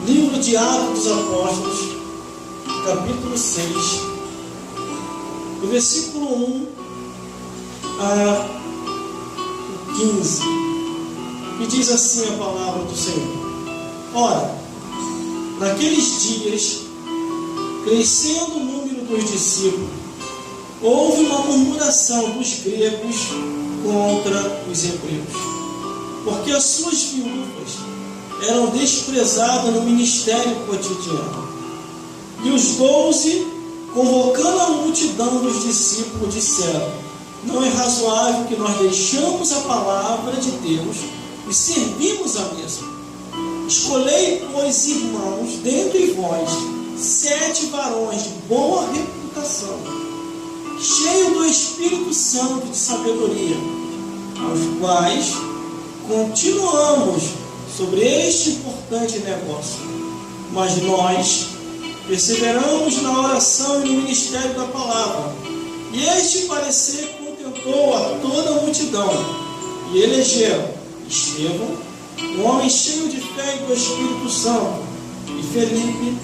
Livro de Atos dos Apóstolos, capítulo 6, do versículo 1 a 15, que diz assim a palavra do Senhor. Ora, naqueles dias, crescendo o número dos discípulos, houve uma murmuração dos gregos contra os hebreus, porque as suas viúvas eram desprezadas no ministério cotidiano. E os 12, convocando a multidão dos discípulos, disseram: não é razoável que nós deixamos a palavra de Deus e servimos a mesa. Escolhei, pois, irmãos, dentre vós, 7 varões de boa reputação, cheios do Espírito Santo de sabedoria, aos quais continuamos sobre este importante negócio. Mas nós perseveramos na oração e no ministério da palavra. E este parecer contentou a toda a multidão. E elegeram Estevão, um homem cheio de fé e do Espírito Santo, e Felipe,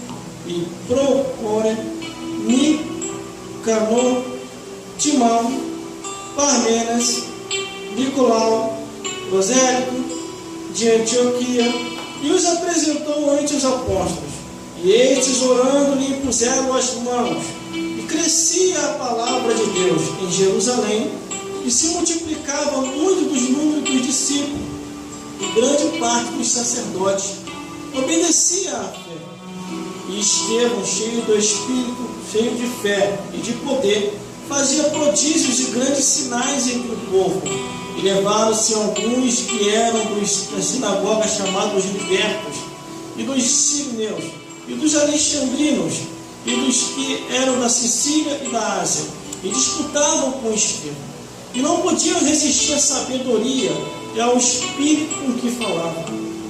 e Prócore, Nicanor, Timão, Parmenas, Nicolau, Prosélito, de Antioquia, e os apresentou ante os apóstolos. E estes, orando, lhe impuseram as mãos. E crescia a palavra de Deus em Jerusalém, e se multiplicava muito dos números dos discípulos, e grande parte dos sacerdotes obedecia à fé. E Estevão, cheio do Espírito, cheio de fé e de poder, fazia prodígios e grandes sinais entre o povo. E levaram-se alguns que eram das sinagogas chamados libertos, e dos sirineus, e dos alexandrinos, e dos que eram da Sicília e da Ásia, e disputavam com Estevão. E não podiam resistir à sabedoria e ao espírito com que falavam.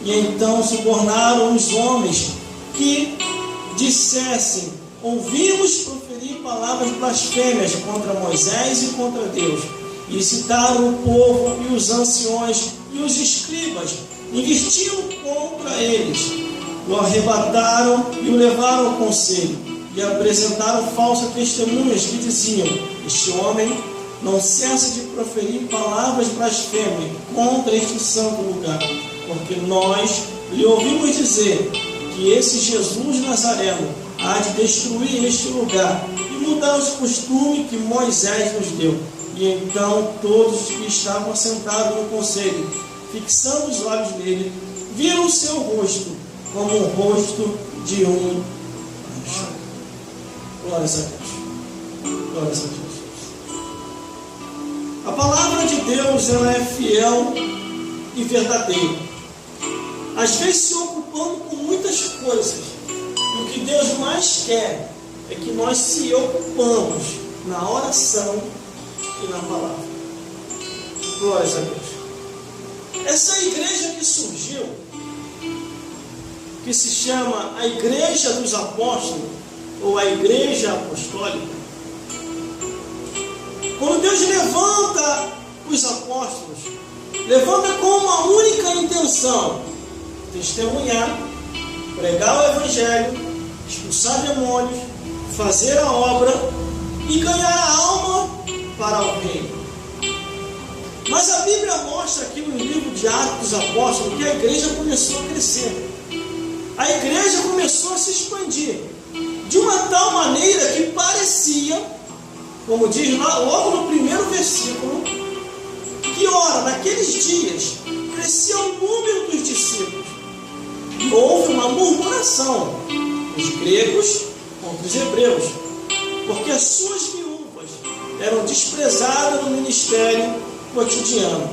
E então subornaram os homens que dissessem: ouvimos proferir palavras blasfêmias contra Moisés e contra Deus. E citaram o povo e os anciões e os escribas, investiram contra eles. O arrebataram e o levaram ao conselho, e apresentaram falsas testemunhas que diziam: este homem não cessa de proferir palavras blasfêmias contra este santo lugar, porque nós lhe ouvimos dizer que esse Jesus Nazareno há de destruir este lugar e mudar os costumes que Moisés nos deu. E então todos que estavam sentados no conselho, fixando os olhos nele, viram o seu rosto como o rosto de um anjo. Glórias a Deus. Glórias a Deus. A palavra de Deus, ela é fiel e verdadeira. Às vezes se ocupando com muitas coisas. E o que Deus mais quer é que nós se ocupamos na oração e na palavra. Glórias a Deus. Essa igreja que surgiu, que se chama a Igreja dos Apóstolos, ou a Igreja Apostólica, quando Deus levanta os apóstolos, levanta com uma única intenção: testemunhar, pregar o Evangelho, expulsar demônios, fazer a obra e ganhar a alma para o reino. Mas a Bíblia mostra aqui no livro de Atos dos Apóstolos que a igreja começou a crescer. A igreja começou a se expandir de uma tal maneira que parecia, como diz lá, logo no primeiro versículo, que ora, naqueles dias, crescia o número dos discípulos. E houve uma murmuração dos gregos contra os hebreus, porque as suas viúvas eram desprezadas no ministério cotidiano.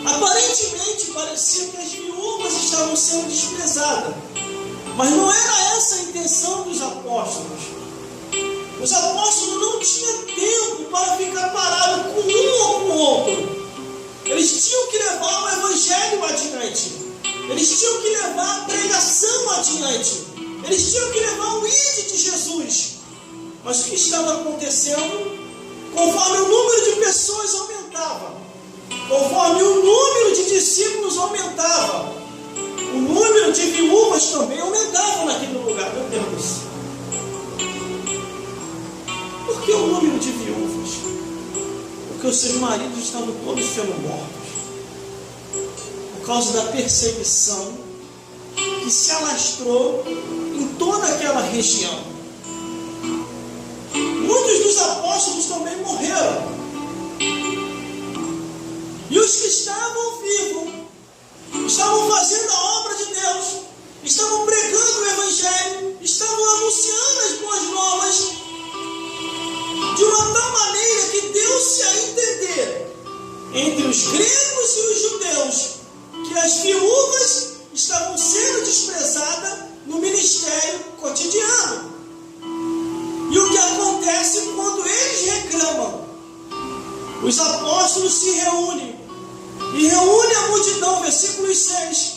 Aparentemente parecia que as viúvas estavam sendo desprezadas, mas não era essa a intenção dos apóstolos. Os apóstolos não tinham tempo para ficar parados com um ou com o outro. Eles tinham que levar o Evangelho adiante. Eles tinham que levar a pregação adiante. Eles tinham que levar o ID de Jesus. Mas o que estava acontecendo? Conforme o número de pessoas aumentava, Conforme o número de discípulos aumentava, o número de viúvas também aumentava. seus maridos estavam todos sendo mortos, por causa da perseguição que se alastrou em toda aquela região. Muitos dos apóstolos também morreram. E os que estavam vivos, estavam fazendo a obra de Deus, estavam pregando o Evangelho, estavam anunciando as boas novas, de uma tal maneira que deu-se a entender, entre os gregos e os judeus, que as viúvas estavam sendo desprezadas no ministério cotidiano. E o que acontece quando eles reclamam? Os apóstolos se reúnem, e reúne a multidão, versículo 6,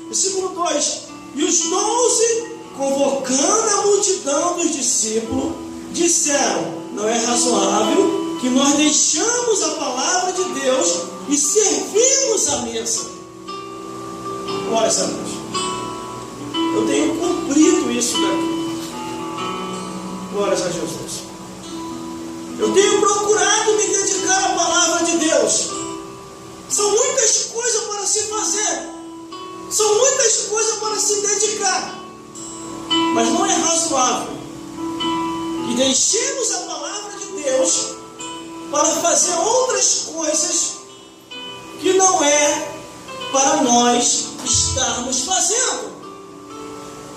versículo 2, e os 12, convocando a multidão dos discípulos, disseram: não é razoável que nós deixamos a palavra de Deus e servimos a mesa. Glória a Deus. Eu tenho cumprido isso daqui. Glórias a Jesus. Eu tenho procurado me dedicar à palavra de Deus. São muitas coisas para se fazer, são muitas coisas para se dedicar, mas não é razoável que deixemos a palavra de Deus para fazer outras coisas que não é para nós estarmos fazendo.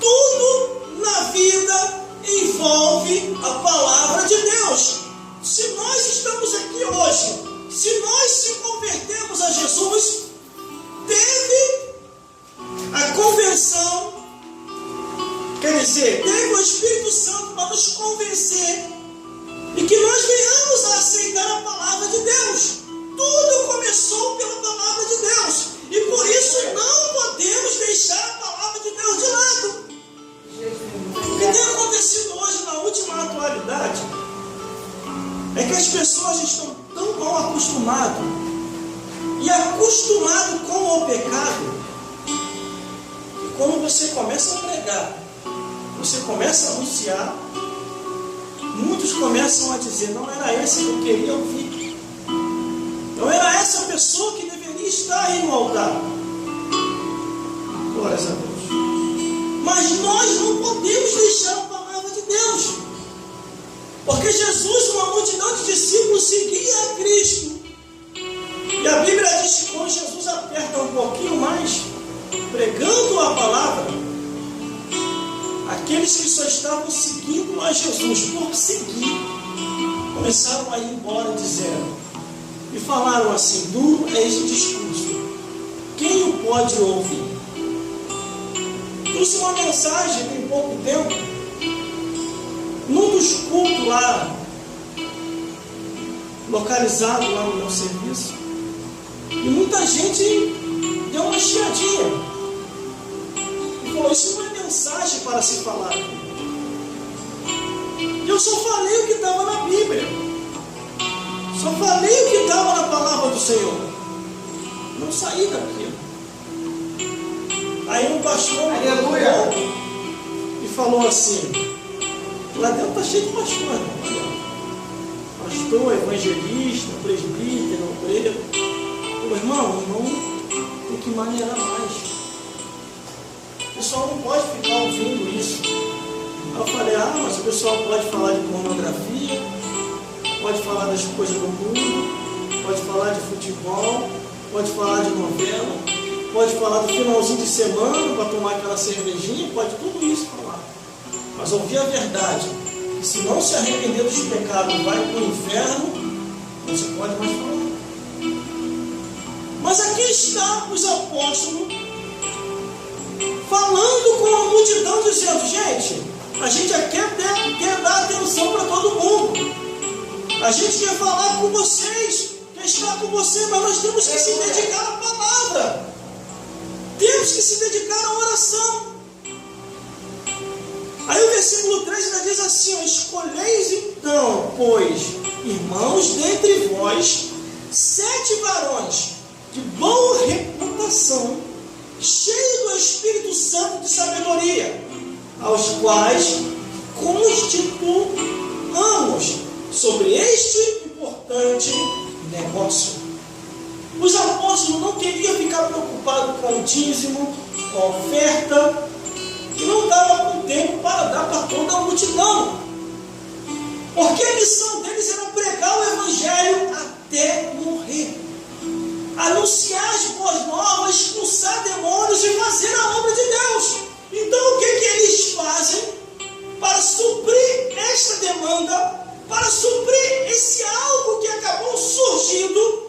Tudo na vida envolve a palavra de Deus. Se nós estamos aqui hoje, se nós se convertemos a Jesus, teve a convenção, quer dizer, teve o Espírito Santo para nos convencer e que nós venhamos a aceitar a palavra de Deus. Tudo começou pela palavra de Deus, e por isso não podemos deixar a palavra de Deus de lado. O que tem acontecido hoje na última atualidade é que as pessoas estão tão mal acostumadas e acostumadas com o pecado, que quando você começa a pregar, você começa a anunciar, muitos começam a dizer: não era esse que eu queria ouvir, não era essa pessoa que deveria estar aí no altar. Glórias a Deus. Mas nós não podemos deixar a palavra de Deus, porque Jesus, uma multidão de discípulos, seguia a Cristo. E a Bíblia diz que quando Jesus aperta um pouquinho mais, pregando a palavra, aqueles que só estavam seguindo a Jesus por seguir, começaram a ir embora dizendo, e falaram assim: duro é este discurso, quem o pode ouvir? Trouxe uma mensagem tem pouco tempo, num dos cultos lá, localizado lá no meu serviço, e muita gente deu uma chiadinha e falou: isso não é mensagem para se falar. E eu só falei o que estava na Bíblia, só falei o que estava na palavra do Senhor, não saí daquilo. Aí um pastor Aleluia. E falou assim: lá dentro está cheio de pastor, irmão. Pastor, evangelista, presbítero, obreiro. Falei: irmão, tem que maneirar mais. O pessoal não pode ficar ouvindo isso. Aí eu falei: mas o pessoal pode falar de pornografia, pode falar das coisas do mundo, pode falar de futebol, pode falar de novela, pode falar do finalzinho de semana para tomar aquela cervejinha, pode tudo isso falar. Mas ouvir a verdade, que se não se arrepender dos pecados vai para o inferno, não se pode mais falar. Mas aqui está os apóstolos falando com a multidão, dizendo: gente, a gente quer dar atenção para todo mundo, a gente quer falar com vocês, quer estar com vocês, mas nós temos que se dedicar à palavra, temos que se dedicar à oração. Aí o versículo 3 ainda diz assim: escolheis então, pois, irmãos, dentre vós 7 varões de boa reputação, cheios do Espírito Santo de sabedoria, aos quais constituamos sobre este importante negócio. Os apóstolos não queriam ficar preocupados com o dízimo, com a oferta, e não davam com tempo para dar para toda a multidão. Porque a missão deles era pregar o Evangelho até morrer. Anunciar as boas novas, expulsar demônios e fazer a obra de Deus. Então o que eles fazem para suprir esta demanda, para suprir esse algo que acabou surgindo?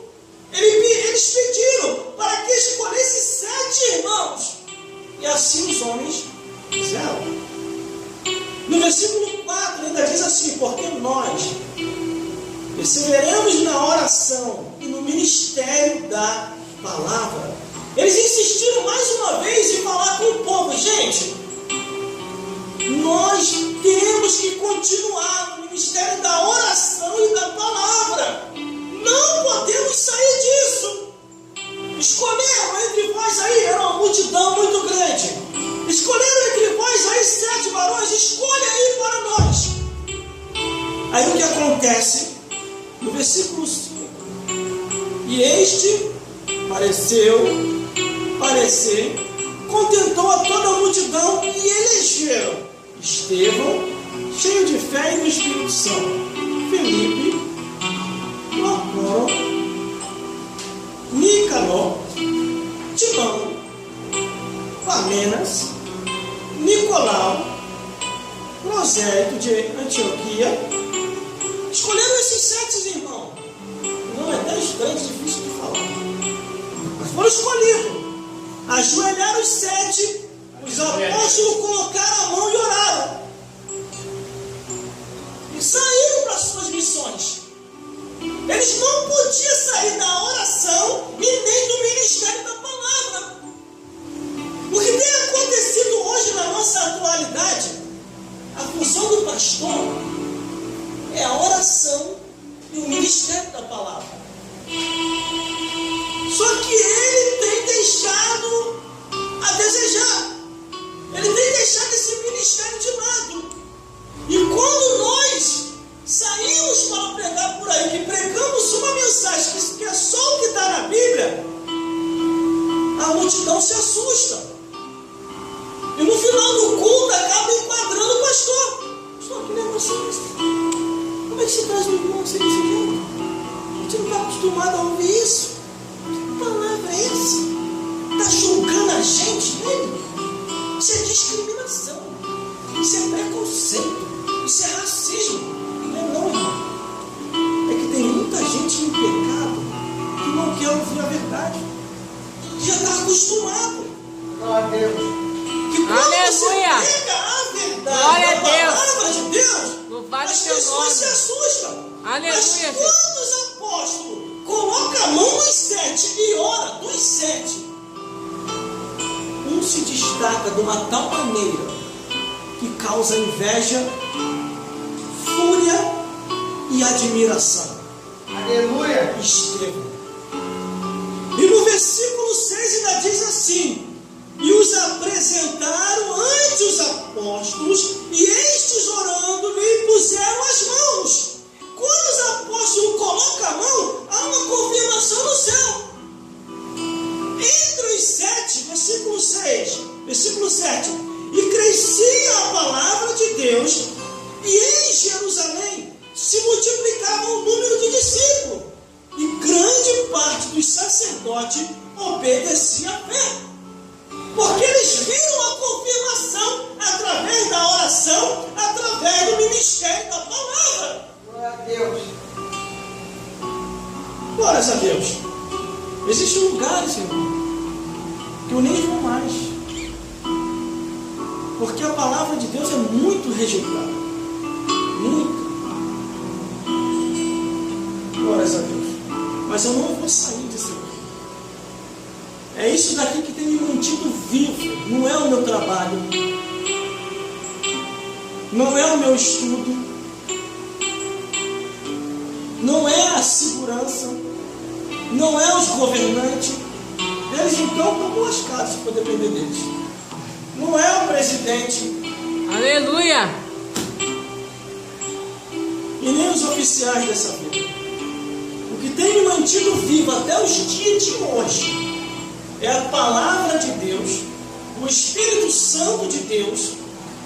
Eles pediram para que escolhesse 7 irmãos, e assim os homens fizeram. No versículo 4 ainda diz assim: porque nós perseveramos na oração e no ministério da palavra. Eles insistiram mais uma vez em falar com o povo: gente, nós temos que continuar no ministério da oração e da palavra. Não podemos sair disso. Escolheram entre vós aí, era uma multidão muito grande. Escolheram entre vós aí 7 varões, escolha aí para nós. Aí o que acontece? No versículo 5: e este parecer, contentou a toda a multidão, e elegeram Estevão, cheio de fé e do Espírito Santo, Felipe, Procoro, Nicanor, Timão, Parmenas, Nicolau, Prosélito de Antioquia. Escolheram esses 7 irmãos. Não é 10 grandes, difícil de falar, mas foram escolhidos. Ajoelharam os 7, os apóstolos colocaram a mão e oraram. E saíram para as suas missões. Eles não podiam sair da oração e nem do ministério da palavra. O que tem acontecido hoje na nossa atualidade, a função do pastor é a oração e o ministério da palavra. Só que ele tem deixado a desejar. Ele tem deixado esse ministério de lado. E quando nós saímos para pregar por aí, que pregamos uma mensagem que é só o que está na Bíblia, a multidão se assusta. E no final do culto acaba enquadrando o pastor. Pastor, que negócio é esse? Como é que se traz um irmão assim desse jeito? A gente não está acostumado a ouvir isso. Que palavra é essa? Está julgando a gente, ele? Isso é discriminação. Isso é preconceito. Isso é racismo. Não é não, irmão. É que tem muita gente em pecado que não quer ouvir a verdade. Já está acostumado. Glória a Deus. Que quando Aleluia. você prega a verdade, Glória a a Deus. palavra de Deus, Louvado as teu pessoas nome. se assustam. Aleluia, Mas Jesus. quando os apóstolos colocam a mão nos 7 e ora dos 7, um se destaca de uma tal maneira que causa inveja, fúria e admiração. Aleluia. Estevão. E no versículo 6 ainda diz assim: e os apresentaram ante os apóstolos, e estes orando lhe puseram as mãos. Quando os apóstolos colocam a mão, há uma confirmação no céu. Entre os 7, versículo 6, versículo 7, e crescia a palavra de Deus, e em Jerusalém se multiplicava o número de discípulos, e grande parte dos sacerdotes obedecia à fé. Porque eles viram a confirmação através da oração, através do ministério da palavra. Glória a Deus. Glórias a Deus. Existem lugares, irmão, que eu nem vou mais. Porque a palavra de Deus é muito rejeitada. Muito. Glórias a Deus. Mas eu não vou sair desse lugar. É isso daqui que tem me mantido vivo. Não é o meu trabalho. Não é o meu estudo. Não é a segurança. Não é os governantes. Eles então estão lascados se for depender deles. Não é o presidente. Aleluia. E nem os oficiais dessa vida. O que tem me mantido vivo até os dias de hoje é a palavra de Deus, o Espírito Santo de Deus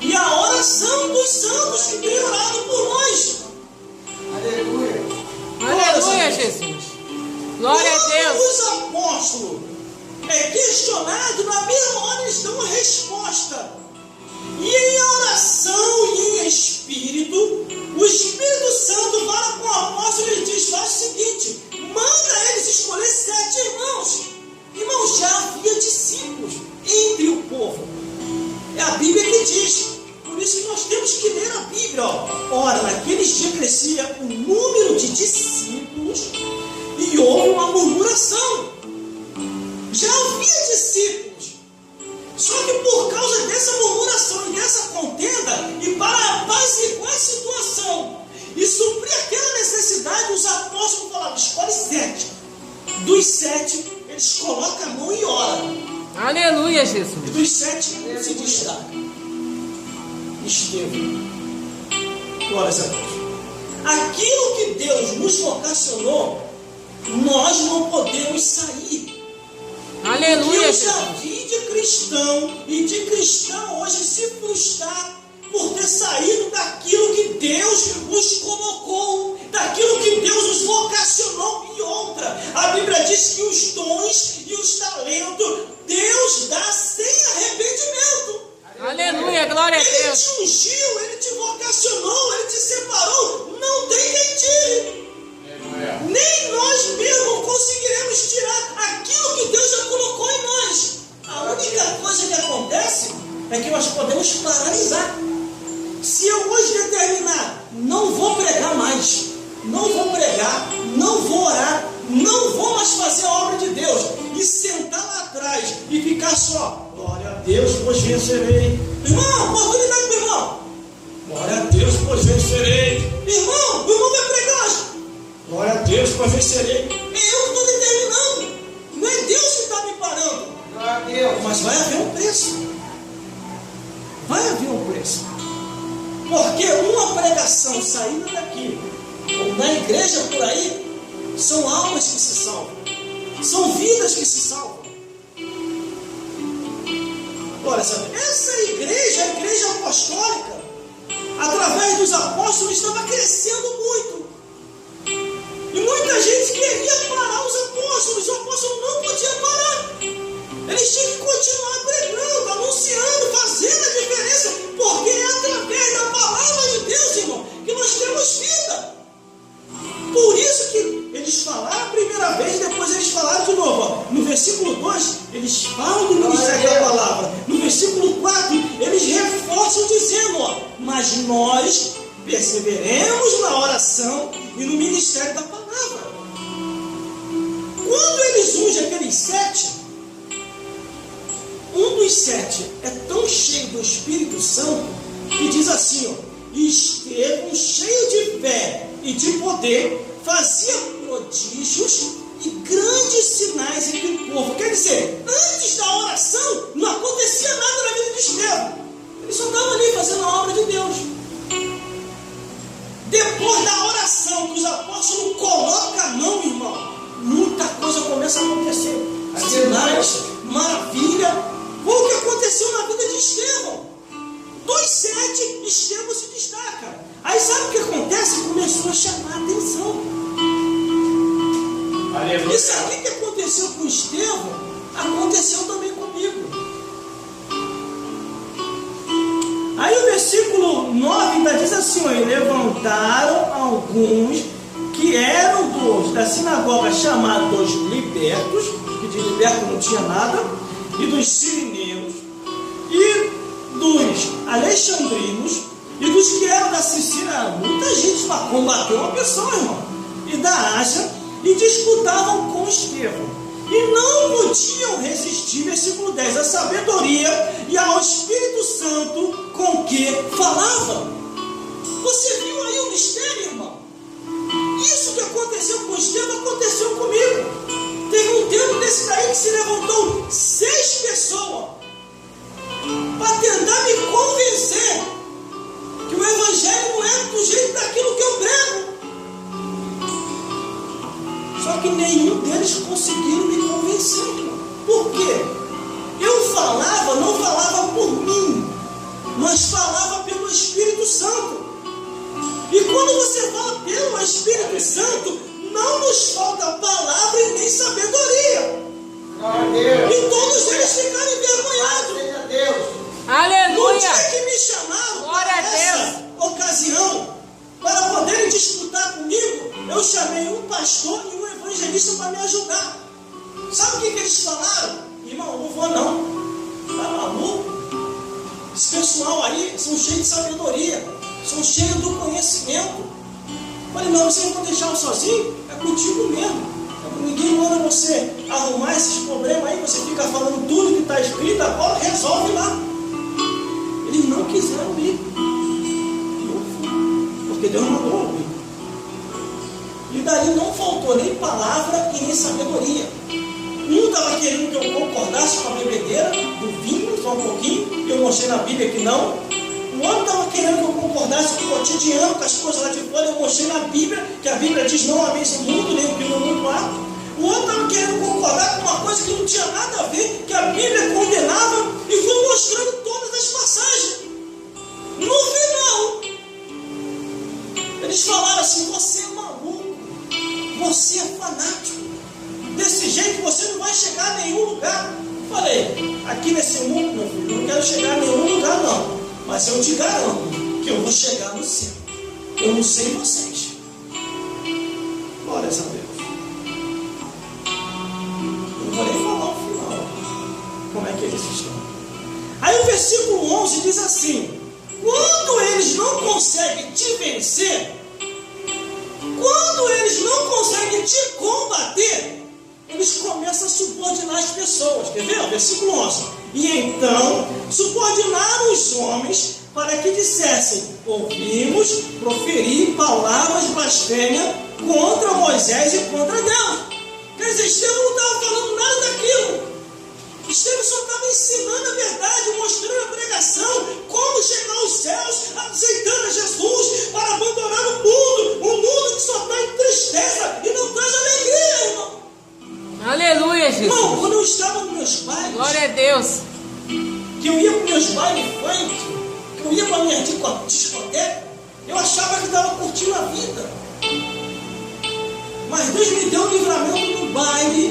e a oração dos santos que têm orado por nós. Aleluia. Aleluia, Jesus. Glória a Deus. Os apóstolos é questionado, na mesma hora eles dão uma resposta. E em oração e em espírito, o Espírito Santo fala com o apóstolo e diz: faz o seguinte, manda eles escolher 7 irmãos. Irmãos, já havia discípulos entre o povo. É a Bíblia que diz. Por isso que nós temos que ler a Bíblia. Ora, naqueles dias crescia o número de discípulos e houve uma murmuração. Já havia discípulos. Só que por causa dessa murmuração e dessa contenda, e para apaziguar a situação e suprir aquela necessidade, os apóstolos falaram: escolhe 7. Dos 7, eles colocam a mão e oram. Aleluia, Jesus. E dos 7 se destaca Estevão. Glória a Deus. Aquilo que Deus nos vocacionou, nós não podemos sair. Aleluia, Eu já Jesus. vi de cristão e de cristão hoje se frustrar por ter saído daquilo que Deus os colocou, daquilo que Deus os vocacionou. E outra, a Bíblia diz que os dons e os talentos Deus dá sem arrependimento. Aleluia, glória a Ele Deus. te ungiu, Ele te vocacionou, Ele te separou. Não tem quem tire. Nem nós mesmos conseguiremos tirar aquilo que Deus já colocou em nós. A única coisa que acontece é que nós podemos paralisar. Se eu hoje determinar, não vou pregar mais, não vou pregar, não vou orar, não vou mais fazer a obra de Deus, e sentar lá atrás e ficar só, glória a Deus, pois vencerei. Irmão, oportunidade para o irmão. Glória a Deus, pois vencerei. Irmão, o irmão vai pregar hoje. Glória a Deus, pois vencerei. É eu que estou determinando. Não é Deus que está me parando. Glória a Deus. Mas vai haver um preço. Vai haver um preço. Porque uma pregação saída daqui, ou na igreja por aí, são almas que se salvam. São vidas que se salvam. Olha, sabe, essa igreja, a igreja apostólica, através dos apóstolos, estava crescendo muito. E muita gente queria parar os apóstolos não podia parar. Eles tinham que continuar pregando, anunciando, fazendo a diferença, porque é através da palavra de Deus, irmão, que nós temos vida. Por isso que eles falaram a primeira vez, depois eles falaram de novo. Ó. No versículo 2, eles falam do ministério da palavra. No versículo 4, eles reforçam dizendo: ó, mas nós perseveremos na oração e no ministério da palavra. Quando eles ungem aqueles 7, um dos 7 é tão cheio do Espírito Santo que diz assim: ó, Estevão, cheio de fé e de poder, fazia prodígios e grandes sinais entre o povo. Quer dizer, antes da oração não acontecia nada na vida de Estevão. Ele só estava ali fazendo a obra de Deus. Depois da oração que os apóstolos colocam a mão, irmão, muita coisa começa a acontecer. Sinais, maravilha. Foi o que aconteceu na vida de Estevão. Dos 7, Estevão se destaca. Aí sabe o que acontece? Começou a chamar a atenção. Aleluia. Isso aqui que aconteceu com Estevão, aconteceu também comigo. Aí o versículo 9 ainda diz assim: ó, e levantaram alguns que eram da sinagoga chamados libertos, que de liberto não tinha nada, e dos sirineus, e dos alexandrinos, e dos que eram da Sicília. Muita gente para combater uma pessoa, irmão, e da Ásia, e disputavam com Estevão. E não podiam resistir, versículo 10, a sabedoria e ao Espírito Santo com que falava. Você viu aí o mistério, irmão? Isso que aconteceu com Estevão aconteceu comigo. Teve um tempo desse daí que se levantou 6 pessoas para tentar me convencer que o Evangelho não é do jeito daquilo que eu prego. Só mas falava pelo Espírito Santo. E quando você fala pelo Espírito Santo, não nos falta palavra e nem sabedoria. Glória a Deus. E todos eles ficaram envergonhados. Seja Deus. No Aleluia. dia que me chamaram Glória a para essa ocasião, para poderem disputar comigo, eu chamei um pastor e um evangelista para me ajudar. Sabe o que eles falaram? Irmão, não vou não. Tá maluco? Esse pessoal aí são cheios de sabedoria, são cheios do conhecimento. Falei, não, vocês não vão deixar eu sozinho? É contigo mesmo. Ninguém manda você arrumar esses problemas aí, você fica falando tudo que está escrito, agora resolve lá. Eles não quiseram ir. Eu fui, porque Deus mandou eu ir. E daí não faltou nem palavra e nem sabedoria. Um estava querendo que eu concordasse com a bebedeira do vinho, só um pouquinho, e eu mostrei na Bíblia que não. O outro estava querendo que eu concordasse com o cotidiano, com as coisas lá de fora, eu mostrei na Bíblia, que a Bíblia diz não ameis o mundo, nem o que no mundo há. O outro estava querendo concordar com uma coisa que não tinha nada a ver, que a Bíblia condenava, e foi mostrando todas as passagens. No final, eles falaram assim, você é maluco, você é fanático. Desse jeito você não vai chegar a nenhum lugar. Falei, aqui nesse mundo, meu filho, eu não quero chegar a nenhum lugar não. Mas eu te garanto que eu vou chegar no céu. Eu não sei vocês. Glórias a Deus. Não vou nem falar o final. Como é que eles estão. Aí o versículo 11 diz assim, quando eles não conseguem te vencer, quando eles não conseguem te combater, eles começam a subordinar as pessoas. Quer ver? Versículo 11. E então subordinaram os homens para que dissessem, ouvimos proferir palavras blasfêmias contra Moisés e contra Deus. Quer dizer, Estevão não estava falando nada daquilo. Estevão só estava ensinando a verdade, mostrando a pregação, como chegar aos céus, aceitando a Jesus, para abandonar o mundo que só está em tristeza e não traz alegria, irmão. Aleluia, Jesus. Irmão, quando eu estava nos meus bailes, Glória a Deus. que eu ia para os meus bailes funk, que eu ia para a minha discoteca, eu achava que estava curtindo a vida. Mas Deus me deu um livramento no baile,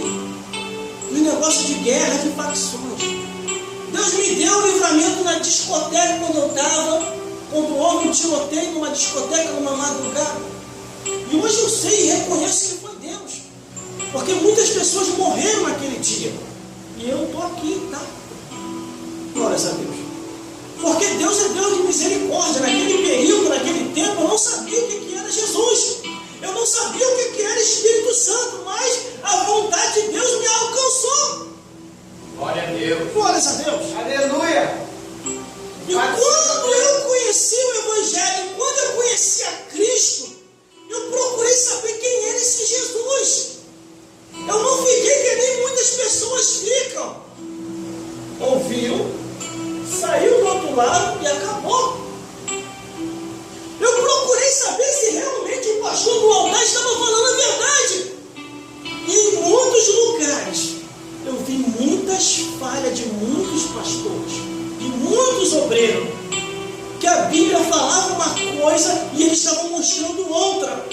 no negócio de guerra, de facções. Deus me deu um livramento na discoteca quando eu estava, quando houve um tiroteio numa discoteca numa madrugada. E hoje eu sei e reconheço que foi Deus. Porque muitas pessoas morreram naquele dia. E eu estou aqui, tá? Glórias a Deus. Porque Deus é Deus de misericórdia. Naquele período, naquele tempo, eu não sabia o que era Jesus. Eu não sabia o que era Espírito Santo. Mas a vontade de Deus me alcançou. Glória a Deus. Glórias a Deus. Aleluia. E quando eu conheci o Evangelho, quando eu conheci a Cristo, eu procurei saber quem era esse Jesus. Eu não fiquei que nem muitas pessoas ficam. Ouviu, saiu do outro lado e acabou. Eu procurei saber se realmente o pastor do altar estava falando a verdade. E em muitos lugares eu vi muitas falhas de muitos pastores, de muitos obreiros, que a Bíblia falava uma coisa e eles estavam mostrando outra.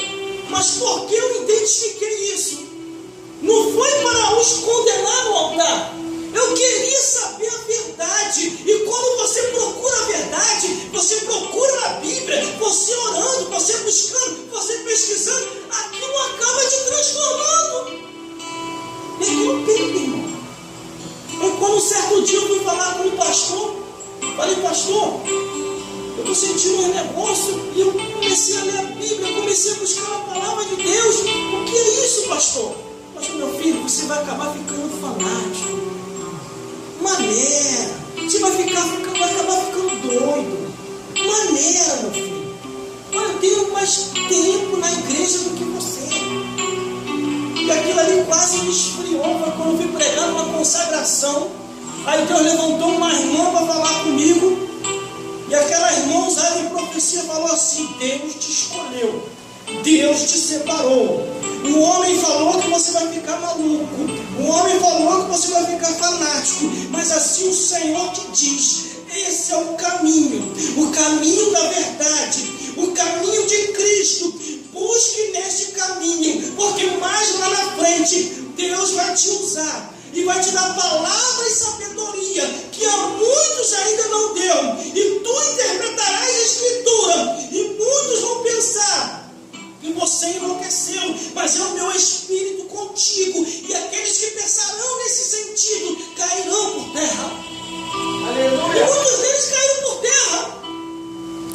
Mas por que eu identifiquei isso? Não foi para os condenar no altar. Eu queria saber a verdade. E quando você procura a verdade, você procura na Bíblia, você orando, você buscando, você pesquisando, aquilo acaba te transformando. Peguei um tempo, irmão. E quando um certo dia eu fui falar com o pastor, falei, pastor, eu estou sentindo um negócio, e eu comecei a ler a Bíblia, comecei a buscar a palavra de Deus. O que é isso, pastor? Pastor, meu filho, você vai acabar ficando fanático. Maneira. Você vai acabar ficando doido. Maneira, meu filho. Olha, eu tenho mais tempo na igreja do que você. E aquilo ali quase me esfriou. Foi quando eu fui pregar uma consagração. Aí Deus levantou uma irmã para falar comigo. E aquela irmã usada em profecia falou assim: Deus te escolheu, Deus te separou. O homem falou que você vai ficar maluco, o homem falou que você vai ficar fanático, mas assim o Senhor te diz: esse é o caminho, o caminho da verdade, o caminho de Cristo. Busque neste caminho, porque mais lá na frente Deus vai te usar e vai te dar palavra e sabedoria que a muitos ainda não deu. E tu interpretarás a Escritura e muitos vão pensar que você enlouqueceu, mas é o meu Espírito contigo. E aqueles que pensarão nesse sentido cairão por terra. Aleluia. E muitos deles caíram por terra.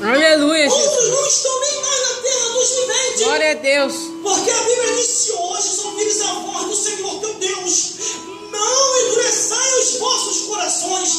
Aleluia, Outros Jesus. não estão nem mais na terra dos viventes. Glória a Deus. Porque a Bíblia diz: se hoje ouvires a voz do Senhor teu Deus, não endureçai os vossos corações.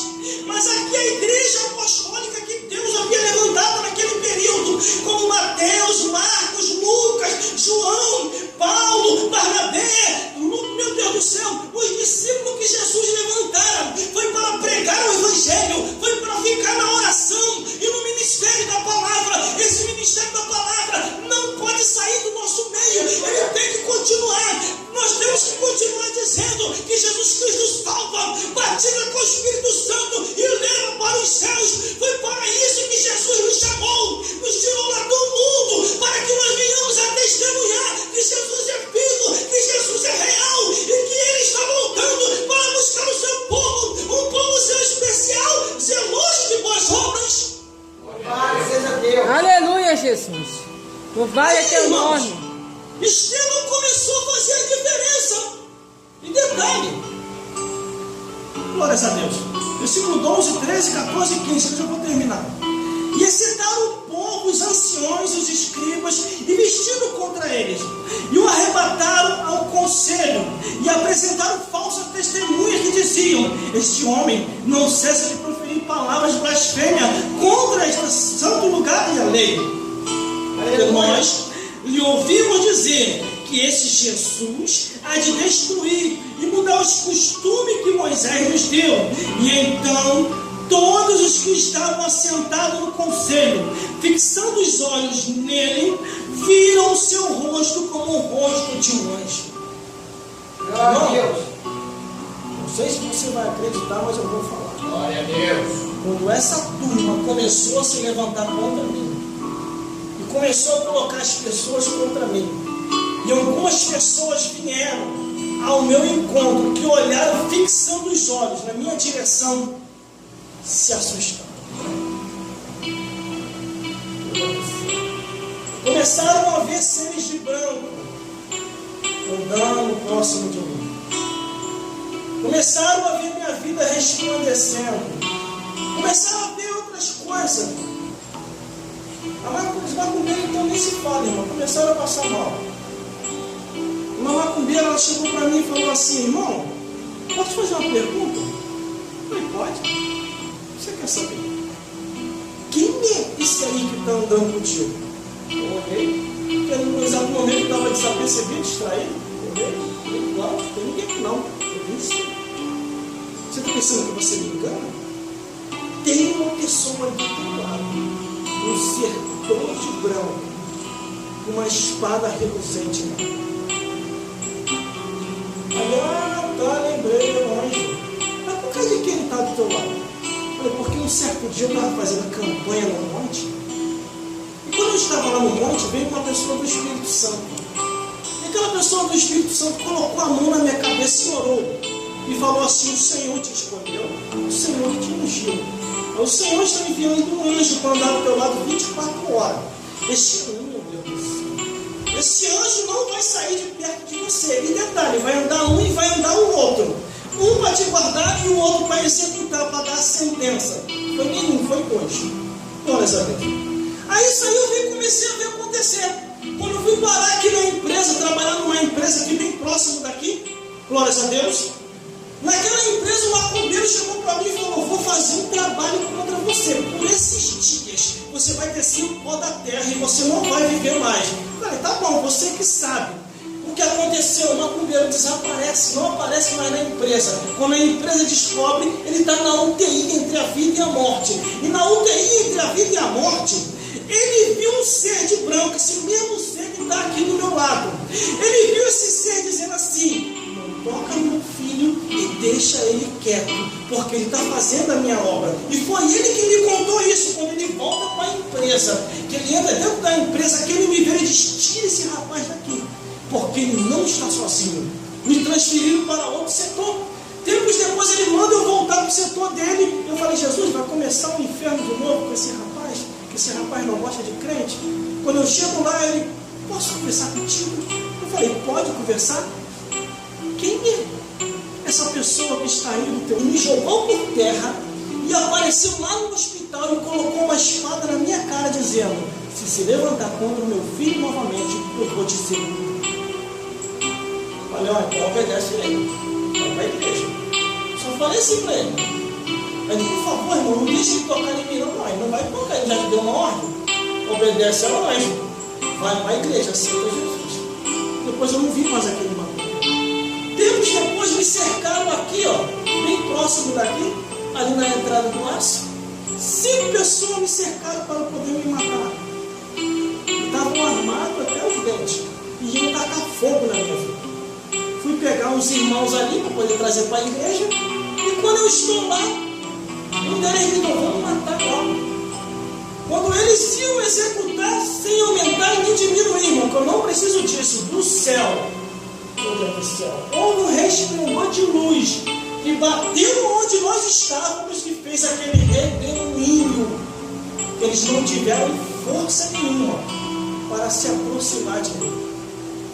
Mas aqui a igreja apostólica que Deus havia levantado naquele período, como Mateus, Marcos, Lucas, João, Paulo, Barnabé, meu Deus do céu, os discípulos que Jesus levantara, foi para pregar o Evangelho, foi para ficar na oração e no ministério da palavra. Esse ministério da palavra não pode sair do nosso meio, ele tem que continuar. Nós temos que continuar dizendo que Jesus Cristo salva, batiza com o Espírito Santo e leva para os céus. Foi para isso que Jesus nos chamou, nos tirou lá do mundo, para que nós venhamos a testemunhar que Jesus é vivo, que Jesus é real e que Ele está voltando para buscar o seu povo, um povo seu especial, zeloso de boas obras. Louvado seja Deus. Aleluia, Jesus. Louvado é teu Irmãos, nome. Estevão começou a fazer a diferença. E detalhe, glórias a Deus, versículo 12, 13, 14 e 15, que eu já vou terminar. E excitaram o povo, os anciões, os escribas, e vestiram contra eles, e o arrebataram ao conselho, e apresentaram falsas testemunhas que diziam: este homem não cessa de proferir palavras de blasfêmia contra este santo lugar e a lei. Porque nós lhe ouvimos dizer que esse Jesus há de destruir e mudar os costumes que Moisés nos deu. E então todos os que estavam assentados no conselho, fixando os olhos nele, viram o seu rosto como o rosto de um anjo. Glória a Deus. Não sei se você vai acreditar, mas eu vou falar. Glória a Deus. Quando essa turma começou a se levantar contra mim, e começou a colocar as pessoas contra mim, e algumas pessoas vieram ao meu encontro, que olharam fixando os olhos na minha direção, se assustaram. Começaram a ver seres de branco andando próximo de mim. Começaram a ver minha vida resplandecendo. Começaram a ver outras coisas. Os macumbeiros então nem se fala, irmão. Começaram a passar mal. Uma macumbeira, ela chegou para mim e falou assim: irmão, posso te fazer uma pergunta? Eu falei: pode. Você quer saber? Quem é esse aí que está andando contigo? Eu olhei, porque no exato momento estava desapercebido, distraído. Eu olhei, não, não tem ninguém aqui não. Eu disse: você está pensando que você me engana? Tem uma pessoa ali do teu lado, um ser todo de branco, com uma espada reluzente na mão. Aí, tá, lembrei, meu anjo. Mas por causa de que ele está do teu lado? Porque um certo dia eu estava fazendo campanha no monte, e quando eu estava lá no monte, veio uma pessoa do Espírito Santo. E aquela pessoa do Espírito Santo colocou a mão na minha cabeça e orou, e falou assim: o Senhor te escolheu, o Senhor te ungiu, o Senhor está enviando um anjo para andar ao teu lado 24 horas. Esse ano, meu Deus do céu, esse anjo não vai sair de perto de você. E detalhe, vai andar um e vai andar o outro. Um para te guardar e o outro para executar, para dar a sentença. Foi nenhum, foi dois. Glórias a Deus. Aí saiu, eu comecei a ver acontecer. Quando eu fui parar aqui na empresa, trabalhar numa empresa aqui bem próximo daqui, glórias a Deus, naquela empresa o macumbeiro chegou para mim e falou: vou fazer um trabalho contra você. Por esses dias você vai descer o pó da terra e você não vai viver mais. Eu falei: tá bom, você que sabe. O que aconteceu? O macumbeiro desaparece, não aparece mais na empresa. Quando a empresa descobre, ele está na UTI entre a vida e a morte. E na UTI entre a vida e a morte, ele viu um ser de branco, esse mesmo ser que está aqui do meu lado. Ele viu esse ser dizendo assim: não toca no meu filho e deixa ele quieto, porque ele está fazendo a minha obra. E foi ele que me contou isso. Quando ele cabeça, que ele entra dentro da empresa, que ele me vê e diz: tira esse rapaz daqui, porque ele não está sozinho. Me transferiram para outro setor. Tempos depois ele manda eu voltar para o setor dele. Eu falei: Jesus, vai começar o inferno de novo com esse rapaz, que esse rapaz não gosta de crente. Quando eu chego lá, ele: posso conversar contigo? Eu falei: pode conversar? Quem é essa pessoa que está aí no teu? Me jogou por terra e apareceu lá no hospital e colocou uma espada na minha cara, dizendo: se levantar contra o meu filho novamente, eu vou te seguir. Falei: olha, então obedece ele, vai para a igreja. Só falei assim para ele. Ele: por favor, irmão, não deixe ele tocar em mim, não. Ele não vai tocar, ele já te deu uma ordem. Obedece ao anjo, vai para a igreja, aceita Jesus. Depois eu não vi mais aquele maluco. Tempos depois me cercaram aqui, ó, bem próximo daqui, ali na entrada do aço. 5 pessoas me cercaram para poder me matar. Estavam armados até os dentes e iam tacar fogo na minha vida. Fui pegar uns irmãos ali para poder trazer para a igreja. E quando eu estou lá, um deles me falou: vamos matar logo. Quando eles iam executar sem aumentar e nem diminuir, irmão, que eu não preciso disso, do céu, houve um resplendor de luz que bateu onde nós estávamos e fez aquele redemoinho. Eles não tiveram força nenhuma para se aproximar de mim.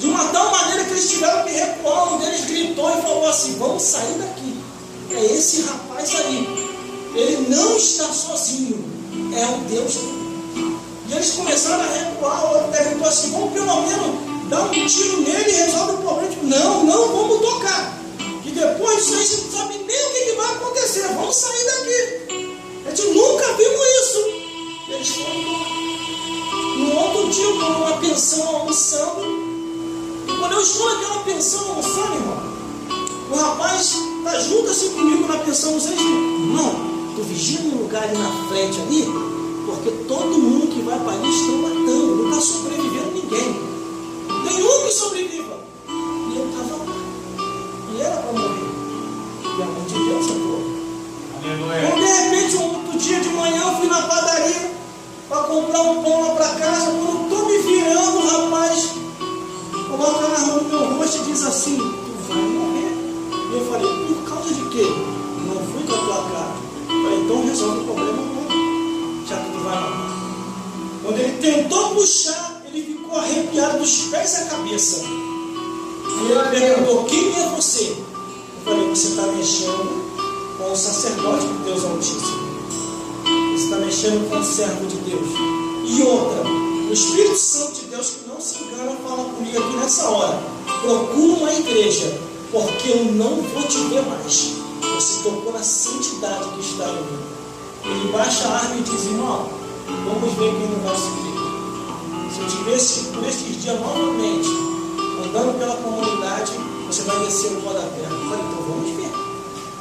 De uma tal maneira que eles tiveram que recuar. Um deles gritou e falou assim: vamos sair daqui. É esse rapaz aí. Ele não está sozinho. É o Deus. E eles começaram a recuar. O outro gritou assim: vamos pelo menos dar um tiro nele e resolve o problema. Tipo, não vamos tocar. Que depois disso a gente não sabe nem o que vai acontecer. Vamos sair daqui. A gente nunca vimos isso. E eles foram embora. No outro dia eu estou numa pensão almoçando. Quando eu estou naquela pensão almoçando, irmão, o rapaz está junto assim comigo na pensão. Vocês não, tu vigia no lugar ali na frente ali, porque todo mundo que vai para ali estão matando, não está sobrevivendo ninguém. Nenhum que sobreviva. E eu estava lá. E era para morrer. E a mão de Deus atuou. Então, de repente, um outro dia de manhã, eu fui na padaria para comprar um pão lá para casa. Quando eu estou me virando, o rapaz coloca na mão do meu rosto e diz assim: tu vai morrer. E eu falei: por causa de quê? Não fui com a tua cara. Eu falei: então resolve o problema agora, já que tu vai morrer. Quando ele tentou puxar, ele ficou arrepiado dos pés à cabeça. E ele perguntou: quem é você? Eu falei: você está mexendo com o sacerdote de Deus Altíssimo. Você está mexendo com o servo de Deus. E outra, o Espírito Santo de Deus, que não se engana, fala comigo aqui nessa hora: procura uma igreja, porque eu não vou te ver mais. Você tocou na santidade que está em mim. Ele baixa a arma e diz: irmão, vamos ver quem não vai subir. Se eu te visse por estes dias novamente, andando pela comunidade, você vai descer o pó da terra. Eu falei: então vamos ver.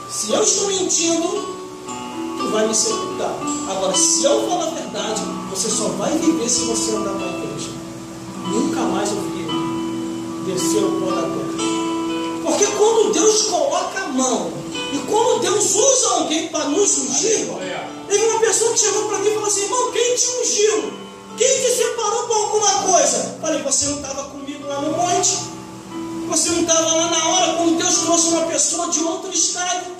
Se eu estou mentindo, tu vai me sepultar. Agora, se eu falar a verdade, você só vai viver se você andar para a igreja. Nunca mais eu vi ele descer o pó da terra. Porque quando Deus coloca a mão, e quando Deus usa alguém para nos ungir, teve uma pessoa que chegou para mim e falou assim: irmão, quem te ungiu? Quem te separou para alguma coisa? Falei: você não estava comigo lá no monte? Você não estava lá na hora quando Deus trouxe uma pessoa de outro estado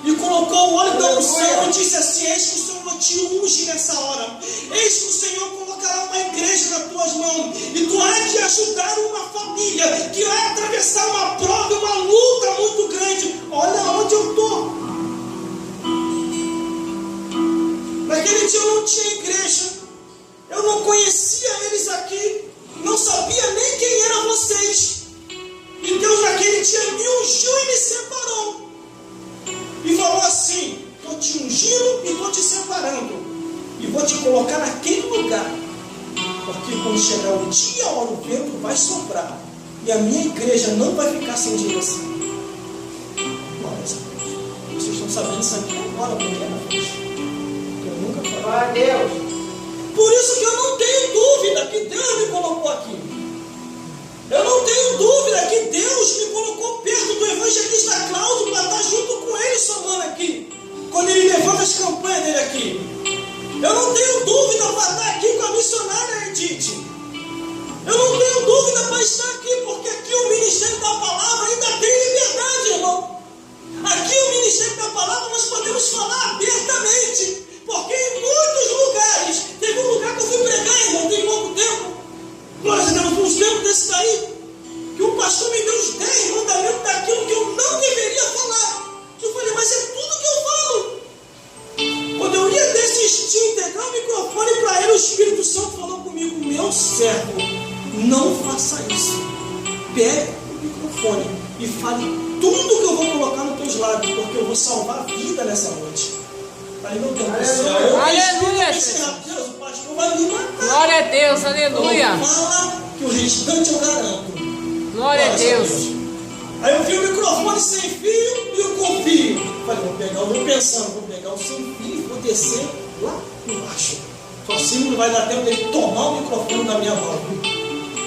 e colocou o óleo da unção e disse assim: eis que o Senhor te unge nessa hora. Eis que o Senhor colocará uma igreja nas tuas mãos. E tu há de ajudar uma família que vai atravessar uma prova, uma luta muito grande. Olha onde eu estou. Naquele dia eu não tinha igreja. Eu não conhecia eles aqui. Não sabia nem quem eram vocês. E Deus naquele dia me ungiu e me separou. E falou assim: estou te ungindo e estou te separando. E vou te colocar naquele lugar. Porque quando chegar o dia, o vento vai soprar. E a minha igreja não vai ficar sem direção. Nossa, vocês estão sabendo isso aqui agora, primeira vez. Que eu nunca falei. Glória a Deus. Por isso que eu não tenho dúvida que Deus me colocou aqui. Eu não tenho dúvida que Deus me colocou perto do evangelista Cláudio para estar junto com ele somando aqui. Quando ele levanta as campanhas dele aqui. Eu não tenho dúvida para estar aqui missionária Edith. Eu não tenho dúvida para estar aqui, porque aqui o ministério da palavra ainda tem liberdade, irmão. Aqui o ministério da palavra nós podemos falar abertamente, porque em muitos lugares, teve um lugar que eu fui pregar, irmão, tem pouco tempo, glória a Deus, uns tempos desse daí, que o pastor me deu os 10 mandamentos daquilo que eu não deveria falar. Eu falei, mas é tudo que eu falo. Quando eu ia desistir, entregar o microfone para ele, o Espírito Santo falou comigo, meu servo, não faça isso. Pegue o microfone e fale tudo que eu vou colocar nos teus lábios, porque eu vou salvar a vida nessa noite. Falei, meu Deus do céu, aleluia, Deus, o pastor vai me matar. Glória a Deus, aleluia. Então, fala que o restante eu garanto. Glória a Deus. Aí eu vi o microfone sem fio e o com fio. Falei, vou pegar o meu pensando, vou pegar o sem fio e vou descer lá embaixo. Só assim não vai dar tempo dele tomar o microfone da minha mão.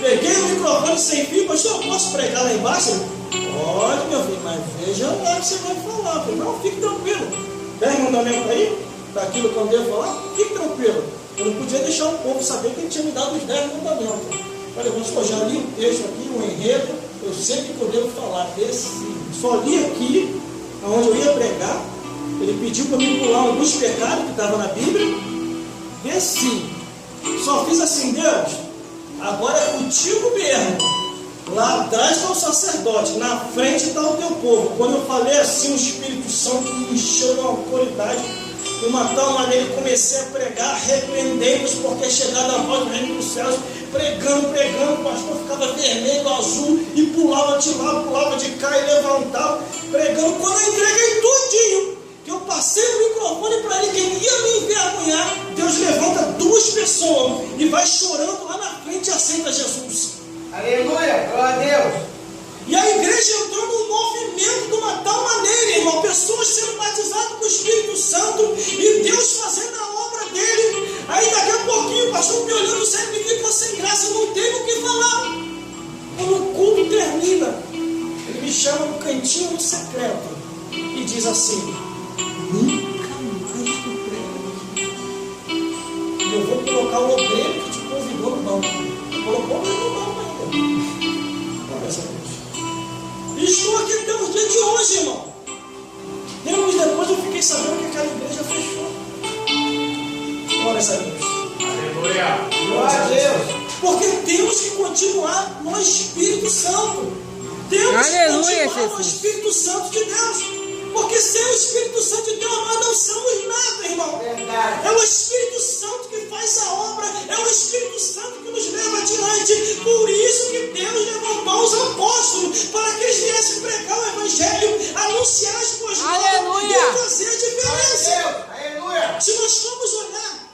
Peguei o microfone sem fio, pastor, eu posso pregar lá embaixo? Pode, meu filho, mas veja lá o que você vai falar. Eu falei, não, fique tranquilo. 10 mandamentos aí, daquilo que eu devo falar, fique tranquilo. Eu não podia deixar o povo saber que ele tinha me dado os 10 mandamentos. Falei, pastor, já li o texto aqui, o enredo, eu sei que eu devo falar desse. Só li aqui, onde eu ia pregar, ele pediu para mim pular alguns pecados que estavam na Bíblia, desci. Só fiz assim, Deus, agora é contigo mesmo. Lá atrás está o sacerdote, na frente está o teu povo. Quando eu falei assim, o Espírito Santo me encheu de uma autoridade. De uma tal maneira eu comecei a pregar, arrependei-nos, porque é chegada a voz do reino dos céus, pregando, o pastor ficava vermelho, azul, e pulava de lá, pulava de cá e levantava, pregando. Quando eu entreguei tudinho, que eu passei o microfone para ele, que ia me envergonhar, Deus levanta 2 pessoas e vai chorando lá na frente e aceita Jesus. Aleluia, glória a Deus. E a igreja entrou num movimento de uma tal maneira, irmão, pessoas sendo batizadas com o Espírito Santo e Deus fazendo a obra dele. Aí daqui a pouquinho o pastor me olhando sempre me ficou sem graça, eu não tenho o que falar. Quando o culto termina, ele me chama no cantinho secreto e diz assim, nunca mais tu prega. E eu vou colocar o obreiro que te convidou no banco. Colocou ele no banco ainda. Olha essa coisa. Estou aqui até o dia de hoje, irmão. Tempos depois eu fiquei sabendo que aquela igreja fechou. Glória a Deus. Aleluia. Glória a Deus. Porque temos que continuar no Espírito Santo. Temos Aleluia, que continuar no Jesus. Espírito Santo de Deus. Porque sem o Espírito Santo de Deus nós não somos nada, irmão. Verdade. É o Espírito Santo que faz a obra. É o Espírito Santo que nos leva adiante. Por isso que Deus levantou os apóstolos, para que eles viessem pregar o Evangelho, anunciar as boas novas Aleluia. e fazer a diferença. Aleluia. Se nós formos olhar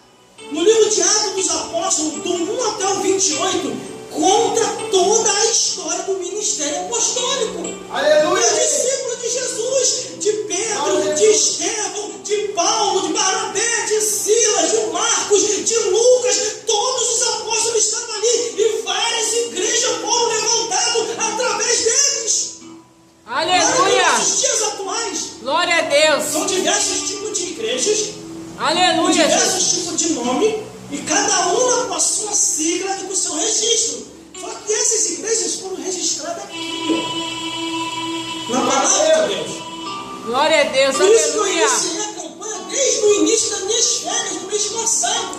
no livro de Atos dos Apóstolos, do 1 até o 28, conta toda a história do ministério apostólico. Aleluia. Os discípulos de Jesus, de Pedro, de Estevão, de Paulo, de Barnabé, de Silas, de Marcos, de Lucas, todos os apóstolos estavam ali e várias igrejas foram levantadas através deles. Aleluia. Nos dias atuais, Glória a Deus. são diversos tipos de igrejas, com Aleluia, diversos Jesus. tipos de nome, e cada uma com a sua sigla e com o seu registro. Só que essas igrejas foram registradas aqui, ó, na palavra de Deus. Glória a Deus. Por isso que eu Aleluia. iniciei a campanha desde o início das minhas férias, do mês passado,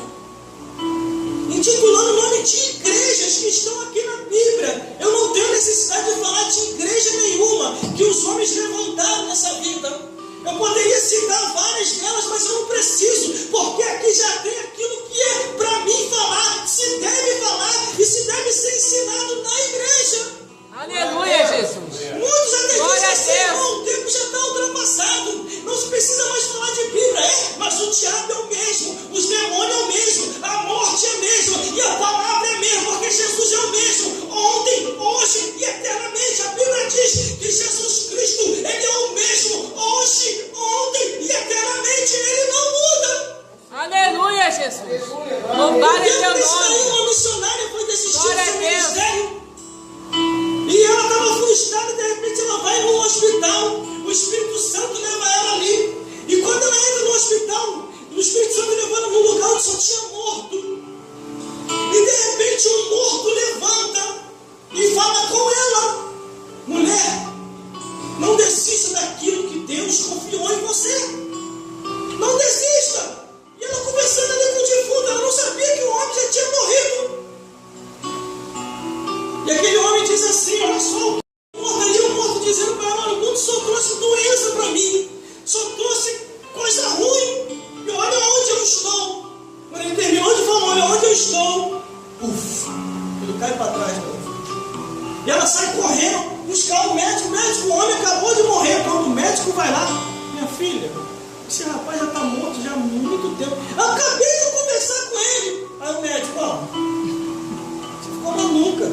intitulando o nome de igrejas que estão aqui na Bíblia. Eu não tenho necessidade de falar de igreja nenhuma que os homens levantaram nessa vida. Eu poderia citar várias delas, mas eu não preciso, porque aqui já tem aquilo que é para mim falar, se deve falar e se deve ser ensinado na igreja. Aleluia, Jesus. Muitos até Glória a dizem assim, Deus. irmão, o tempo já está ultrapassado, não se precisa mais falar de Bíblia, mas o diabo é o mesmo, os demônios é o mesmo, a morte é a mesma, e a palavra é a mesma, porque Jesus é o mesmo, ontem, hoje e eternamente. A Bíblia diz que Jesus Cristo, Ele é o mesmo, hoje, ontem e eternamente, Ele não muda. Aleluia, Jesus. Aleluia. Louvado é Dentro teu desse daí, nome. uma missionária foi desistir do Glória a seu Deus. ministério. E ela estava frustrada, de repente ela vai num hospital, o Espírito Santo leva ela ali. E quando ela entra no hospital, o Espírito Santo leva ela num lugar onde só tinha morto. E estou. Ufa, ele cai para trás. E ela sai correndo, buscar o médico, o homem acabou de morrer. Quando o médico vai lá, minha filha, esse rapaz já está morto já há muito tempo. Eu acabei de conversar com ele. Aí o médico, ó, você ficou maluca.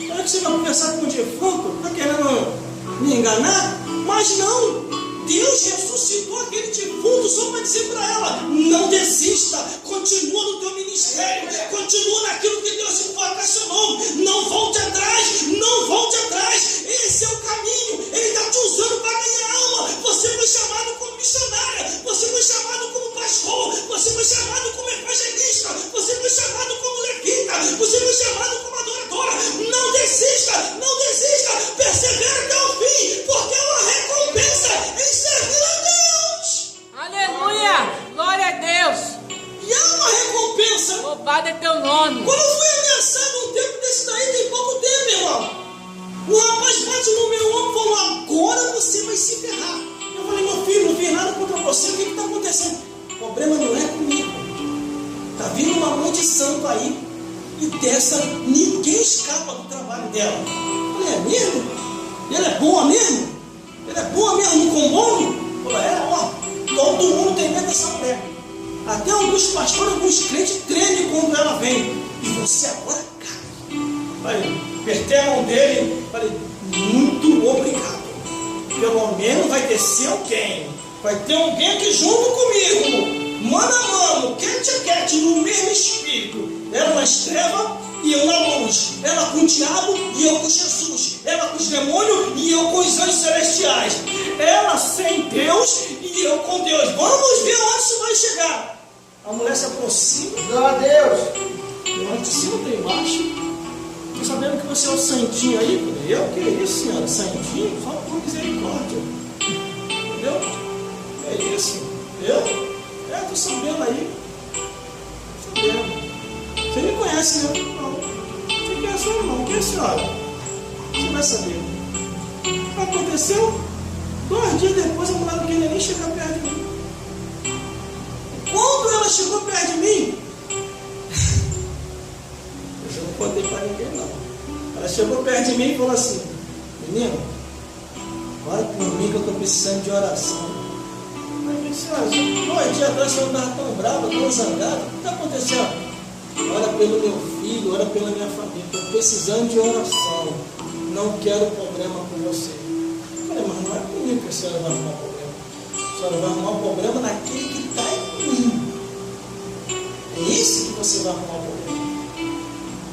Será que você vai conversar com o defunto? Está querendo me enganar? Mas não, Deus ressuscitou aquele defunto só para dizer para ela: não desista, continua no teu ministério, continua naquilo que Deus te vocacionou, não volte atrás, não volte atrás. Esse é o caminho, Ele está te usando para ganhar alma. Você foi chamado como missionária, você foi chamado como pastor, você foi chamado como evangelista, você foi chamado como levita, você foi chamado como adoradora. Não desista, não desista, persevera até o fim, porque é uma recompensa em servir a Deus. Aleluia! Glória a Deus! E há uma recompensa. Louvado é teu nome. Quando eu fui ameaçado um tempo desse daí, tem pouco tempo, irmão, o rapaz bate no meu ombro e falou: agora você vai se ferrar. Eu falei: meu filho, não fiz nada contra você, o que está acontecendo? O problema não é comigo, está vindo uma mãe de santo aí, e dessa ninguém escapa do trabalho dela. Eu falei: é mesmo? Ele é boa mesmo? Ele é boa mesmo no comboio? Eu falei: é, ó, todo mundo tem medo dessa mulher. Até alguns pastores, alguns crentes tremem quando ela vem. E você agora cai. Falei, apertei a mão dele, falei: muito obrigado. Pelo menos vai descer alguém. Vai ter alguém aqui junto comigo, mano a mano, quente a quente, no mesmo espírito. Ela nas trevas e eu na luz. Ela com o diabo e eu com Jesus. Ela com os demônios e eu com os anjos celestiais. Ela sem Deus e eu com Deus. Vamos ver onde isso vai chegar. A mulher se aproxima. Glória a Deus. Tem de cima, tem embaixo. Estou sabendo que você é o santinho aí. Eu? Que isso, senhora? Santinho? Só por misericórdia. Entendeu? É isso. Eu? Estou sabendo aí. Sabendo. Você me conhece, né? Não. Você conhece ou não? Quem é a senhora? Você vai saber. O que aconteceu? 2 dias depois a mulher não queria nem chegar perto de mim. Quando ela chegou perto de mim, eu não contei para ninguém não. Ela chegou perto de mim e falou assim: menino, ora por mim que eu estou precisando de oração. Eu disse: 2 dias atrás você não estava tão brava, tão zangado. O que está acontecendo? Ora pelo meu filho, ora pela minha família. Estou precisando de oração. Não quero problema com você. Eu falei: mas não é comigo que a senhora vai arrumar problema. A senhora vai arrumar problema naquele que está em mim. É esse que você vai arrumar problema.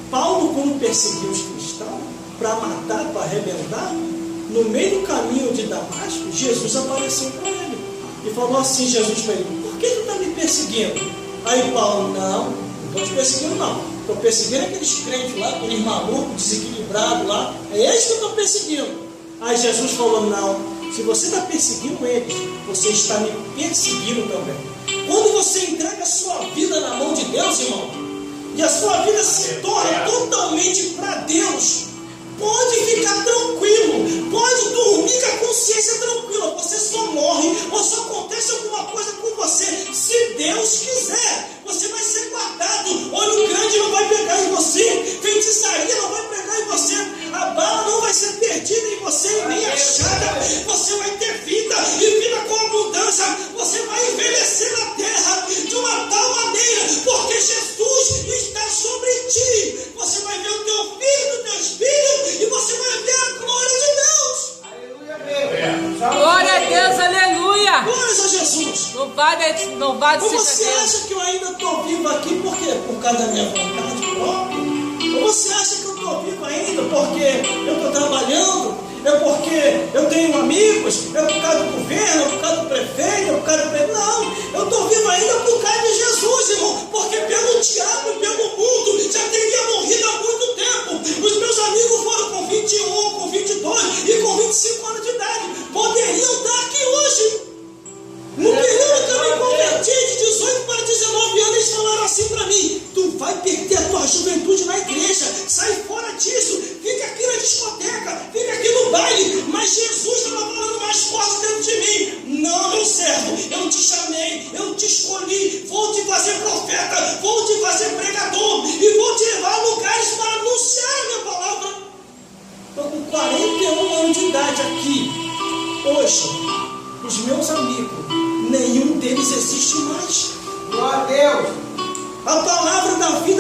Paulo, quando perseguiu os cristãos para matar, para arrebentar, no meio do caminho de Damasco, Jesus apareceu para ele e falou assim: Jesus para ele: por que tu está me perseguindo? Aí Paulo: não estou te perseguindo não, estou perseguindo aqueles crentes lá, aqueles malucos, desequilibrados lá, é eles que eu estou perseguindo. Aí Jesus falou: não, se você está perseguindo eles, você está me perseguindo também. Quando você entrega a sua vida na mão de Deus, irmão, e a sua vida se torna totalmente para Deus, pode ficar tranquilo, pode dormir com a consciência tranquila. Você só morre ou só acontece alguma coisa com você se Deus quiser. Você vai ser guardado. Olho grande não vai pegar em você, feitiçaria não vai pegar em você, a bala não vai ser perdida em você, nem achada. Você vai ter vida e vida com abundância. Você vai envelhecer na terra de uma tal maneira, porque Jesus está sobre ti. Você vai ver o teu filho, os teus filhos, e você vai ver a glória de Deus. Aleluia. Glória a Deus, aleluia! Glórias a Jesus. Louvado Ou seja você Deus. acha que eu ainda estou vivo aqui por quê? Por causa da minha vontade própria? Ou você acha que eu estou vivo ainda porque eu estou trabalhando? É porque eu tenho amigos? É por causa do governo? É por causa do prefeito? É por causa do... Não, eu estou vivo ainda por causa de Jesus, irmão. Porque pelo diabo e pelo mundo já teria morrido há muito tempo. Os meus amigos foram com 21, com 22 e com 25 anos de idade. Poderiam estar aqui hoje. No período que eu me converti, de 18 para 19 anos, eles falaram assim para mim: tu vai perder a tua juventude na igreja, sai fora disso, fica aqui na discoteca, fica aqui no baile. Mas Jesus estava falando mais forte dentro de mim: não, meu servo, eu te chamei, eu te escolhi, vou te fazer profeta, vou te fazer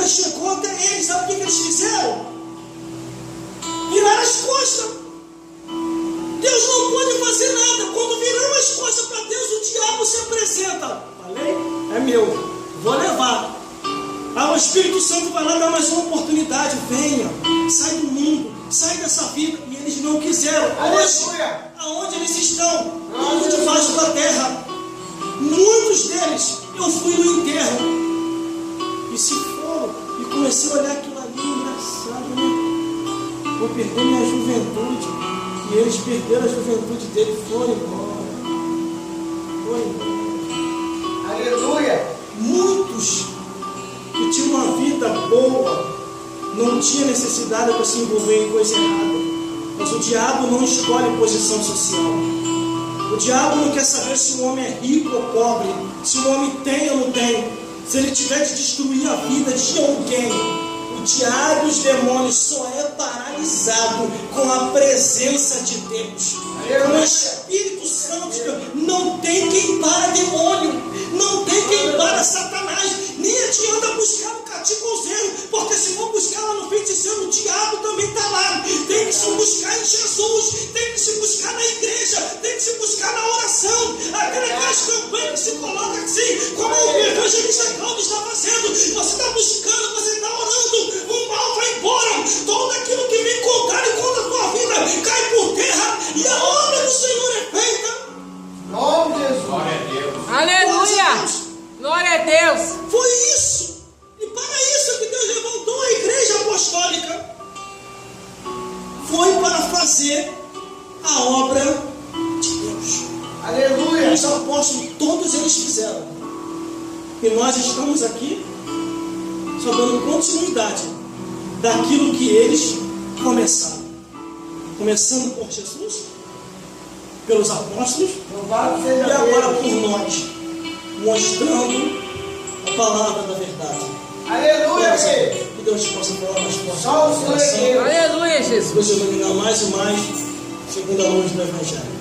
poder chegou até eles. Sabe o que eles fizeram? Viraram as costas. Deus não pode fazer nada. Quando viramos as costas para Deus, o diabo se apresenta. Falei? É meu. Vou levar. O Espírito Santo vai lá dar mais uma oportunidade. Venha. Sai do mundo. Sai dessa vida. E eles não quiseram. Aleluia. Aonde eles estão? Tudo debaixo da terra. Muitos deles, eu fui no enterro. E se foram. E comecei a olhar aquilo ali. Engraçado, né? Vou perder minha juventude. E eles perderam a juventude dele e foram embora. Aleluia. Muitos que tinham uma vida boa não tinha necessidade para se envolver em coisa errada. Mas o diabo não escolhe posição social. O diabo não quer saber se o homem é rico ou pobre, se o homem tem ou não tem, se ele tiver de destruir a vida de alguém. O diabo e os demônios só é paralisado com a presença de Deus. Com o Espírito Santo de Deus. Não tem quem para demônio. Não tem quem para Satanás. Nem adianta buscar no caticozeiro, porque se for buscar lá no feiticeiro, o diabo também está lá. Tem que se buscar em Jesus. Tem que se buscar na igreja. Tem que se buscar na oração. Aquelas campanhas que se coloca assim, como o evangelista Cláudio está fazendo. Você está buscando, você está orando. O mal vai embora. Tudo aquilo que vem contrário contra a tua vida cai por terra. E a obra do Senhor é feita. Nome de Jesus. Glória a Deus. Aleluia. Glória a Deus. Foi isso. E para isso que Deus levantou a igreja apostólica. Foi para fazer a obra de Deus. Aleluia. Os apóstolos, todos eles fizeram. E nós estamos aqui só dando continuidade daquilo que eles começaram. Começando por Jesus, pelos apóstolos, Louvado seja e agora Deus. por nós, mostrando a palavra da verdade. Aleluia, Deus. Que Deus possa falar mais forte. Só o Senhor é Deus. Aleluia, Jesus. Deus iluminar mais e mais, segundo a luz do Evangelho.